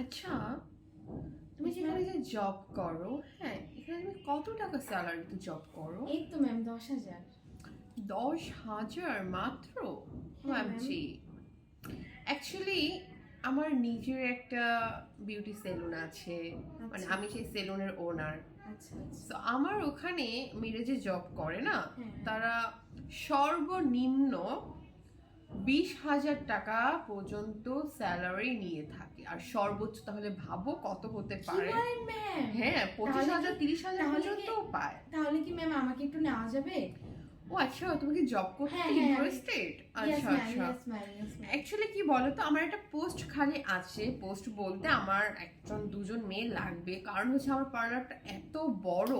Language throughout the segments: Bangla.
আচ্ছা, তুমি যেখানে যে জব করো, হ্যাঁ, এখানে তুমি কত টাকা স্যালারিতে জব করো? এই তো ম্যাম 10,000। 10,000 মাত্র? হ্যাঁ ম্যাম। OMG! অ্যাকচুয়ালি আমার নিজের একটা বিউটি সেলুন আছে, মানে আচ্ছা আমি সেই সেলুনের ওনার। আচ্ছা আচ্ছা। তো আমার ওখানে মেয়েরা যে জব করে না, হ্যাঁ। তারা সর্বনিম্ন 20,000 টাকা পর্যন্ত স্যালারি নিয়ে থাকে, আর সর্বোচ্চ তাহলে ভাবো কত হতে কি পারে। বলেন ম্যাম? হ্যাঁ, 25,000 30,000 তাহলে পর্যন্তও পায়। তাহলে কি ম্যাম আমাকে একটু নেওয়া যাবে? ও আচ্ছা, তুমি কি জব করতে হ্যাঁ, হ্যাঁ, ইন্টারেস্টেড? ইয়েস আচ্ছা ম্যাম, আচ্ছা। Yes ma'am, yes ma'am. Actually কি বলতো, আমার একটা পোস্ট খালি আছে। পোস্ট বলতে আমার একজন দুজন মেয়ে লাগবে, কারণ হচ্ছে আমার পার্লারটা এত বড়।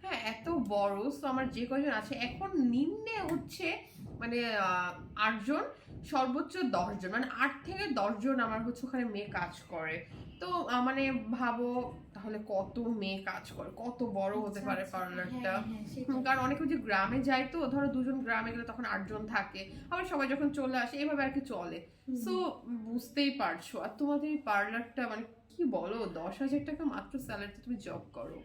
হ্যাঁ, এত বড়, তো আমার যে কজন আছে এখন নিম্নে হচ্ছে মানে 8 জন, সর্বোচ্চ 10 জন, মানে 8 থেকে 10 জন আমার হচ্ছে ওখানে মেয়ে কাজ করে। তো মানে ভাবো তাহলে কত মেয়ে কাজ করে, কত বড় হতে আচ্ছা, পারে আচ্ছা। পার্লারটা। হ্যাঁ, হ্যাঁ, সেটাই। কারণ অনেকে যে গ্রামে যায়, তো ধরো 2 জন গ্রামে গেলে তখন 8 জন থাকে, আবার সবাই যখন চলে আসে এভাবে আর কি চলে। সো বুঝতেই পারছো। আর তোমাদের এই পার্লারটা মানে কি বলো, 10,000 টাকা মাত্র স্যালারিতে তুমি জব করো।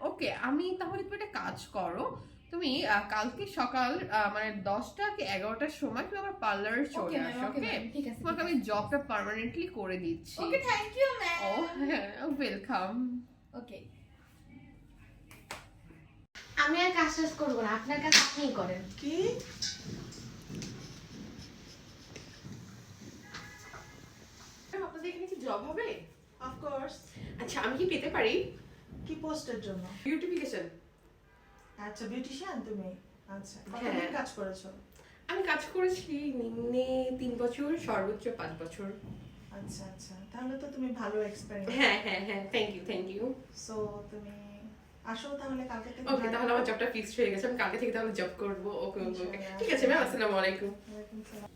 ওকে, আমি তাহলে তুমি একটা কাজ করো, তুমি কালকে সকাল মানে 10টা কি 11টার সময় তুমি আমার পার্লারে চলে ওকে ম্যাম, আসো। ওকে ওকে, ম্যাম, ঠিক আছে। তোমাকে আমি জবটা পার্মানেন্টলি করে দিচ্ছি। ওকে, থ্যাংক ইউ ম্যাম। ও হ্যাঁ, ওয়েলকাম। ওকে। আমি আর কাজ টাজ করবো না, আপনার কাজ আপনিই করেন। কি? আপনাদের এখানে কি জব হবে? Of course. আচ্ছা, আমি কি পেতে পারি কি পোস্টের জন্য? বিউটিফিকেশন? আচ্ছা, বিউটিশিয়ান তুমি? আচ্ছা, হ্যাঁ। কতদিন কাজ করেছো? আমি কাজ করেছি নিম্নে 3 বছর, সর্বোচ্চ 5 বছর। আচ্ছা আচ্ছা, তাহলে তো তুমি ভালো এক্সপেরিয়েন্স। হ্যাঁ হ্যাঁ হ্যাঁ, thank you thank you. So তুমি আসো তাহলে কালকে থেকে। ওকে, তাহলে আমার জবটা ফিক্সড হয়ে গেছে, আমি কালকে থেকে তাহলে জব করবো। ওকে ওকে ওকে, ঠিক আছে ম্যাম, আসসালামু আলাইকুম। ওয়ালাইকুম আসসালাম।